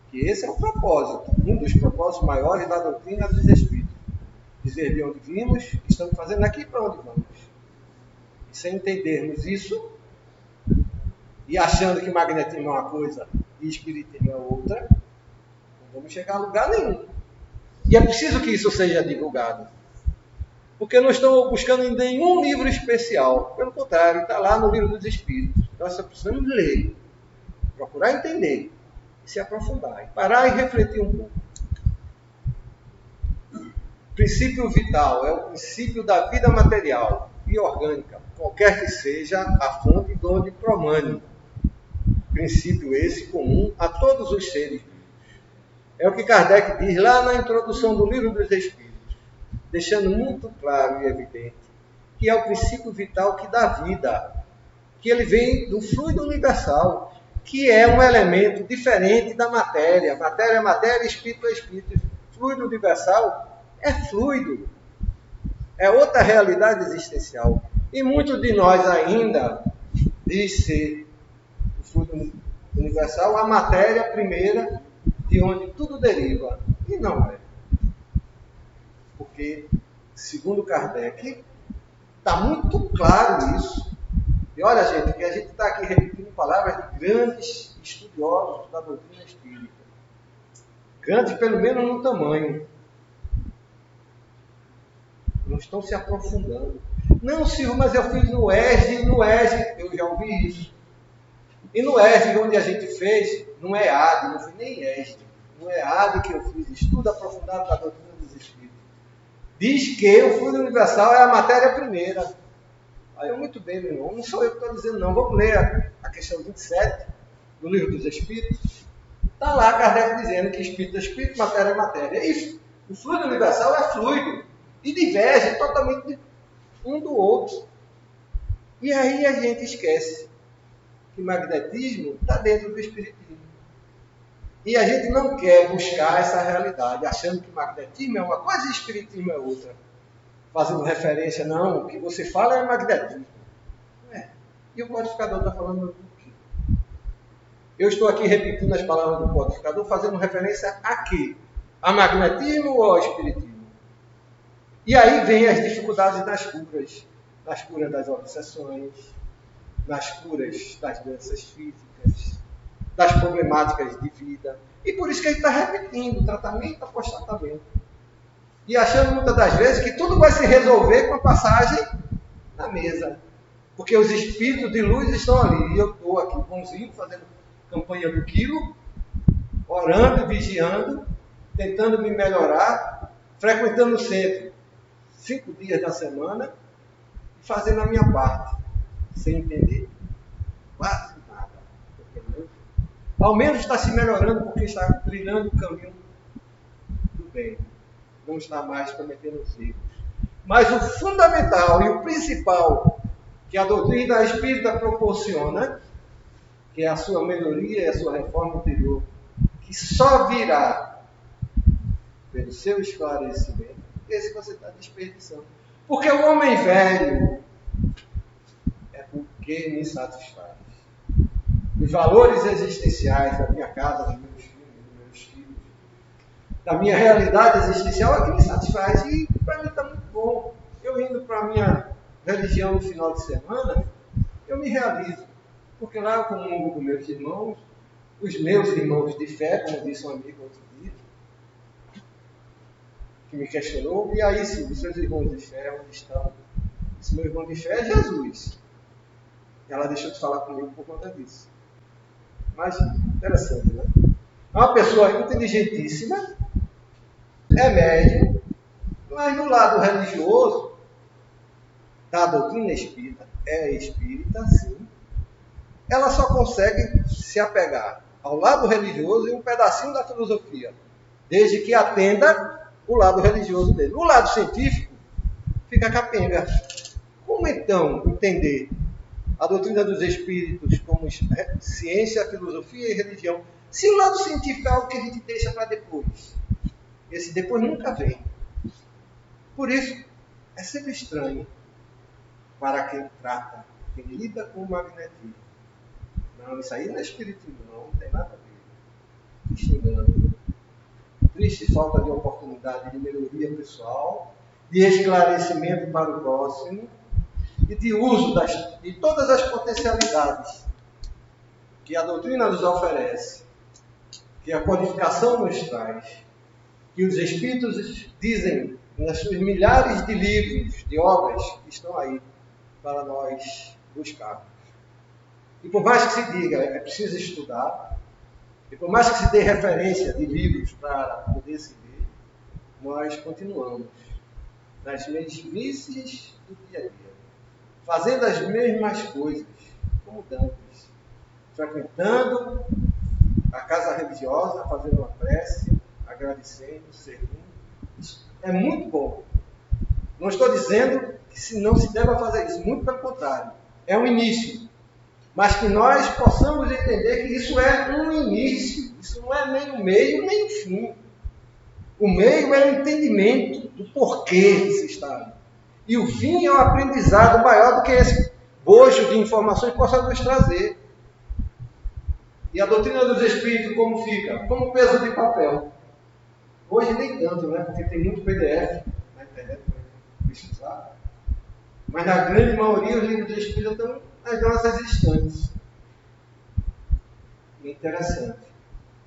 Speaker 2: Que esse é o propósito, um dos propósitos maiores da doutrina dos Espíritos. Dizer de onde vimos, o que estamos fazendo aqui e para onde vamos. E sem entendermos isso, e achando que magnetismo é uma coisa e espiritismo é outra, não vamos chegar a lugar nenhum. E é preciso que isso seja divulgado. Porque não estou buscando em nenhum livro especial. Pelo contrário, está lá no Livro dos Espíritos. Nós só precisamos ler, procurar entender, e se aprofundar, e parar e refletir um pouco. O princípio vital é o princípio da vida material e orgânica, qualquer que seja a fonte de onde promane. Princípio esse comum a todos os seres. É o que Kardec diz lá na introdução do Livro dos Espíritos, deixando muito claro e evidente que é o princípio vital que dá vida, que ele vem do fluido universal, que é um elemento diferente da matéria. Matéria é matéria, espírito é espírito. Fluido universal é fluido, é outra realidade existencial. E muitos de nós ainda diz ser o fluido universal a matéria primeira, de onde tudo deriva. E não é. Porque, segundo Kardec, está muito claro isso. E olha, gente, que a gente está aqui repetindo palavras de grandes estudiosos da doutrina espírita. Grandes, pelo menos no tamanho. Não estão se aprofundando. Não, Silvio, mas eu fiz no ESG, eu já ouvi isso. E no ESG, onde a gente fez, no EAD, não fui nem ESD, no EAD que eu fiz, estudo aprofundado da doutrina dos Espíritos, diz que o fluido universal é a matéria primeira. Aí eu, muito bem, meu irmão, não sou eu que estou dizendo não, vamos ler a questão 27 do Livro dos Espíritos. Está lá Kardec dizendo que espírito é espírito, matéria é matéria. E o fluido universal é fluido e diverge totalmente um do outro. E aí a gente esquece que magnetismo está dentro do espiritismo. E a gente não quer buscar essa realidade, achando que magnetismo é uma coisa e espiritismo é outra. Fazendo referência, não, o que você fala é magnetismo. Não é. E o codificador está falando do quê? Eu estou aqui repetindo as palavras do codificador, fazendo referência a quê? A magnetismo ou ao espiritismo? E aí vem as dificuldades nas curas das obsessões, nas curas das doenças físicas, das problemáticas de vida. E por isso que a gente está repetindo, tratamento após tratamento. E achando muitas das vezes que tudo vai se resolver com a passagem na mesa. Porque os espíritos de luz estão ali. E eu estou aqui bonzinho, fazendo campanha do quilo, orando e vigiando, tentando me melhorar, frequentando o centro 5 dias da semana e fazendo a minha parte, sem entender quase nada. Entendeu? Ao menos está se melhorando porque está trilhando o caminho do bem. Não está mais cometendo os erros. Mas o fundamental e o principal que a doutrina espírita proporciona, que é a sua melhoria e a sua reforma interior, que só virá pelo seu esclarecimento, esse que você está desperdiçando. Porque o homem velho é porque me satisfaz. Os valores existenciais da minha casa, dos meus filhos, da minha realidade existencial é que me satisfaz. E para mim está muito bom. Eu indo para a minha religião no final de semana, eu me realizo. Porque lá eu comungo com meus irmãos, os meus irmãos de fé, como disse um amigo outro dia, que me questionou, e aí sim, os seus irmãos de fé, onde estão? Esse meu irmão de fé é Jesus. Ela deixou de falar comigo por conta disso. Mas, interessante, né? É uma pessoa inteligentíssima, é médium, mas no lado religioso, da doutrina espírita, é espírita, sim, ela só consegue se apegar ao lado religioso e um pedacinho da filosofia, desde que atenda o lado religioso dele. O lado científico fica capenga. Como então entender a doutrina dos espíritos como ciência, filosofia e religião, se o lado científico é algo que a gente deixa para depois? Esse depois nunca vem. Por isso, é sempre estranho para quem trata, quem lida com o magnetismo. Não, isso aí não é espiritismo, não tem nada a ver. Xingando. Triste falta de oportunidade de melhoria pessoal, de esclarecimento para o próximo e de uso de todas as potencialidades que a doutrina nos oferece, que a codificação nos traz, que os espíritos dizem nas suas milhares de livros, de obras que estão aí para nós buscarmos. E por mais que se diga, é preciso estudar, e por mais que se dê referência de livros para poder se ler, nós continuamos nas mesmices do dia a dia, fazendo as mesmas coisas, como dantes, frequentando a casa religiosa, fazendo uma prece, agradecendo, servindo. Isso é muito bom. Não estou dizendo que não se deva fazer isso, muito pelo contrário. É um início. Mas que nós possamos entender que isso é um início. Isso não é nem o meio, nem o fim. O meio é o entendimento do porquê que se está ali. E o fim é um aprendizado maior do que esse bojo de informações possa nos trazer. E a doutrina dos espíritos como fica? Como peso de papel. Hoje nem tanto, né? Porque tem muito PDF na internet para pesquisar. Mas na grande maioria os livros dos espíritos estão nas nossas estantes. E é interessante.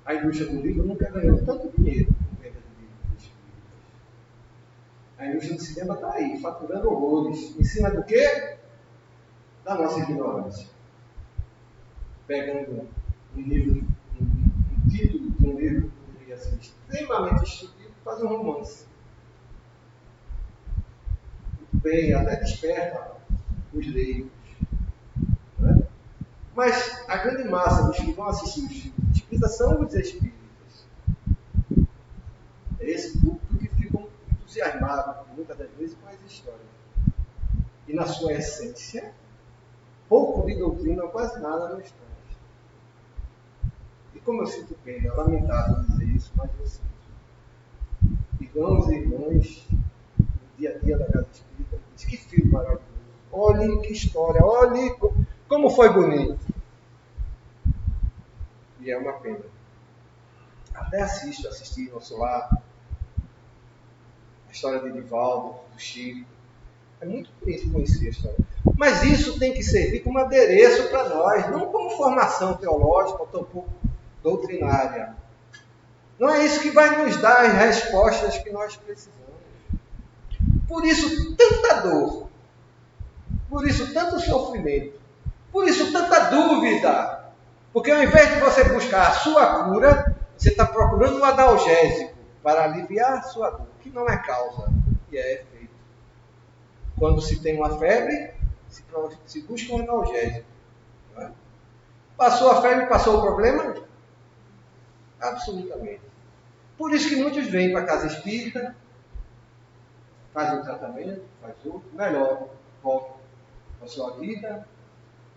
Speaker 2: A indústria do livro nunca ganhou tanto dinheiro com venda de livros dos espíritos. A indústria do cinema está aí, faturando horrores. Em cima do quê? Da nossa ignorância. Pegando um livro, um um livro que poderia ser extremamente instrutivo, fazer um romance. Muito bem, até desperta os leigos. Né? Mas a grande massa dos que vão assistir os filmes espíritas são os espíritas. É esse público que ficam entusiasmados, muitas das vezes, com as histórias. E na sua essência, pouco de doutrina, quase nada nos traz. E como eu sinto pena, é lamentável dizer isso, mas eu sinto. Irmãos e irmãs, no dia a dia da Casa Espírita, diz que filme maravilhoso. Olhe que história, olhe como foi bonito. E é uma pena. Até assisti no nosso lar, a história de Divaldo, do Chico. É muito bonito conhecer a história. Mas isso tem que servir como adereço para nós, não como formação teológica ou tampouco doutrinária. Não é isso que vai nos dar as respostas que nós precisamos. Por isso, tanta dor. Por isso, tanto sofrimento. Por isso, tanta dúvida. Porque ao invés de você buscar a sua cura, você está procurando um analgésico para aliviar a sua dor, que não é causa, e é efeito. Quando se tem uma febre, se busca um analgésico. Não é? Passou a febre, passou o problema? Absolutamente. Por isso que muitos vêm para a casa espírita, fazem um tratamento, faz outro, melhor, voltam para a sua vida,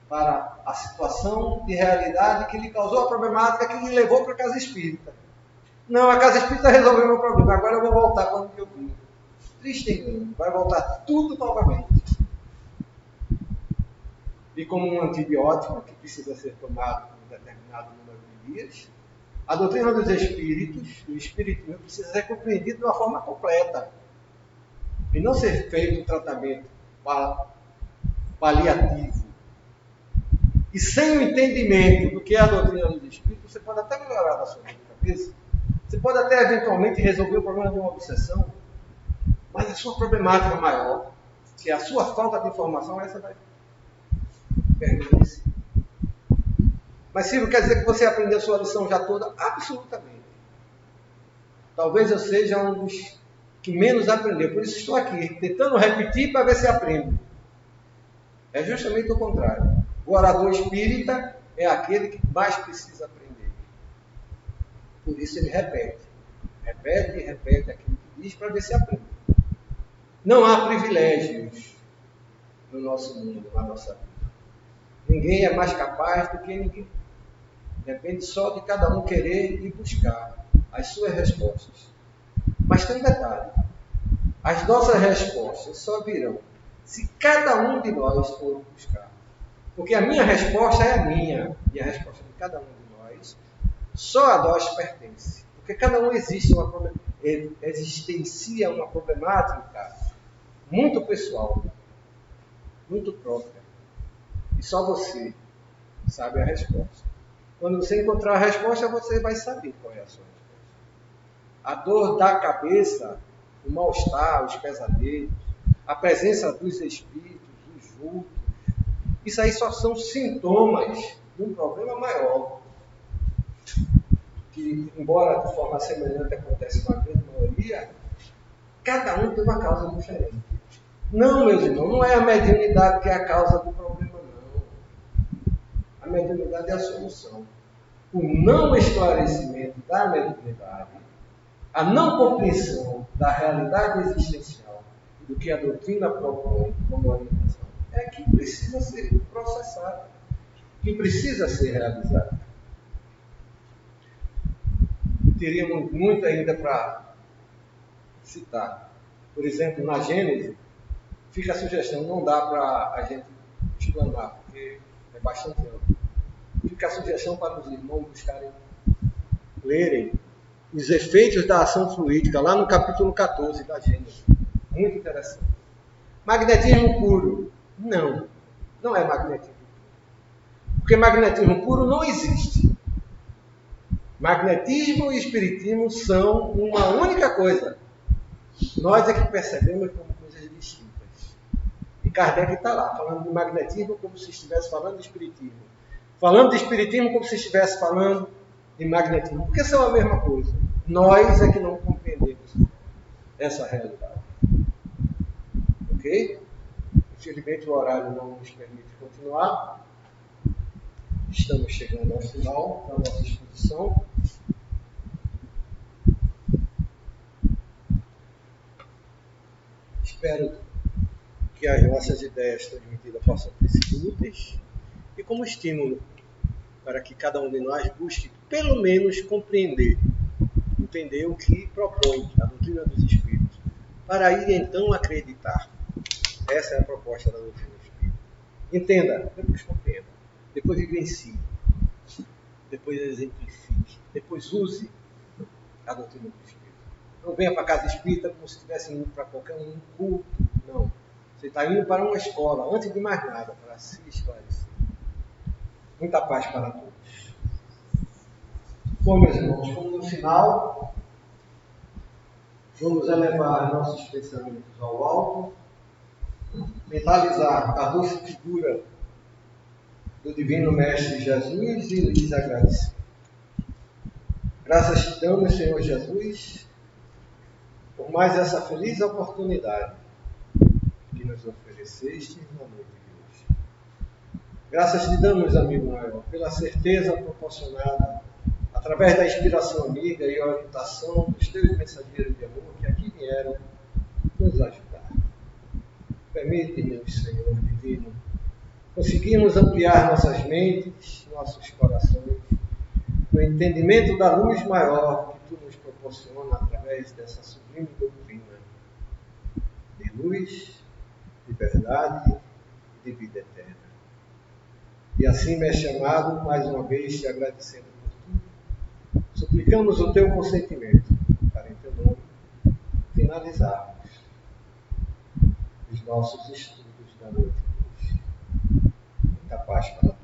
Speaker 2: para a situação de realidade que lhe causou a problemática que lhe levou para a casa espírita. Não, a casa espírita resolveu o meu problema, agora eu vou voltar para onde eu vim. Triste engano, vai voltar tudo novamente. E como um antibiótico que precisa ser tomado por um determinado número de dias, a doutrina dos espíritos, o espiritismo, precisa ser compreendido de uma forma completa. E não ser feito um tratamento paliativo. E sem o entendimento do que é a doutrina dos espíritos, você pode até melhorar da sua cabeça. Você pode até eventualmente resolver o problema de uma obsessão. Mas a sua problemática maior, que é a sua falta de informação, essa vai permanecer. Mas Ciro, quer dizer que você aprendeu a sua lição já toda? Absolutamente. Talvez eu seja um dos que menos aprendeu. Por isso estou aqui, tentando repetir para ver se aprendo. É justamente o contrário. O orador espírita é aquele que mais precisa aprender. Por isso ele repete. Repete e repete aquilo que diz para ver se aprende. Não há privilégios no nosso mundo, na nossa vida. Ninguém é mais capaz do que ninguém. Depende só de cada um querer e buscar as suas respostas. Mas tem um detalhe. As nossas respostas só virão se cada um de nós for buscar. Porque a minha resposta é a minha. E a resposta de cada um de nós só a nós pertence. Porque cada um existencia uma problemática muito pessoal, muito própria. E só você sabe a resposta. Quando você encontrar a resposta, você vai saber qual é a sua resposta. A dor da cabeça, o mal-estar, os pesadelos, a presença dos espíritos, os vultos, isso aí só são sintomas de um problema maior. Que, embora de forma semelhante acontece com a grande maioria, cada um tem uma causa diferente. Não, meus irmãos, não é a mediunidade que é a causa do problema, não. A mediunidade é a solução. O não esclarecimento da mediunidade, a não compreensão da realidade existencial do que a doutrina propõe como orientação, é que precisa ser processado, que precisa ser realizado. Teríamos muito ainda para citar. Por exemplo, na Gênese, fica a sugestão, não dá para a gente explanar, porque é bastante amplo. Fica a sugestão para os irmãos buscarem, lerem os efeitos da ação fluídica, lá no capítulo 14 da Gênese. Muito interessante. Magnetismo puro. Não é magnetismo puro. Porque magnetismo puro não existe. Magnetismo e espiritismo são uma única coisa. Nós é que percebemos como coisas distintas. E Kardec está lá, falando de magnetismo como se estivesse falando de espiritismo. Falando de espiritismo como se estivesse falando e magnetismo, porque são a mesma coisa. Nós é que não compreendemos essa realidade. Ok? Infelizmente o horário não nos permite continuar. Estamos chegando ao final da nossa exposição. Espero que as nossas ideias transmitidas possam ter sido úteis e como estímulo para que cada um de nós busque, pelo menos, compreender, entender o que propõe a doutrina dos Espíritos, para ir então acreditar. Essa é a proposta da doutrina dos Espíritos. Entenda, depois compreenda, depois vivencie, depois exemplifique, depois use a doutrina dos Espíritos. Não venha para a casa espírita como se estivesse indo para qualquer um culto, não. Você está indo para uma escola, antes de mais nada, para se esclarecer. Muita paz para todos. Bom, meus irmãos, como no final, vamos elevar nossos pensamentos ao alto, mentalizar a doce figura do Divino Mestre Jesus e lhes agradecer. Graças te damos, Senhor Jesus, por mais essa feliz oportunidade que nos ofereceste na noite de hoje. Graças te damos, amigo maior, pela certeza proporcionada através da inspiração amiga e orientação dos teus mensageiros de amor que aqui vieram nos ajudar. Permite-nos, Senhor Divino, conseguirmos ampliar nossas mentes, nossos corações, no entendimento da luz maior que Tu nos proporciona através dessa sublime doutrina de luz, de verdade e de vida eterna. E assim, mestre amado, mais uma vez te agradecendo por tudo, suplicamos o Teu consentimento para, em Teu nome, finalizarmos os nossos estudos da noite de hoje. Muita paz para todos.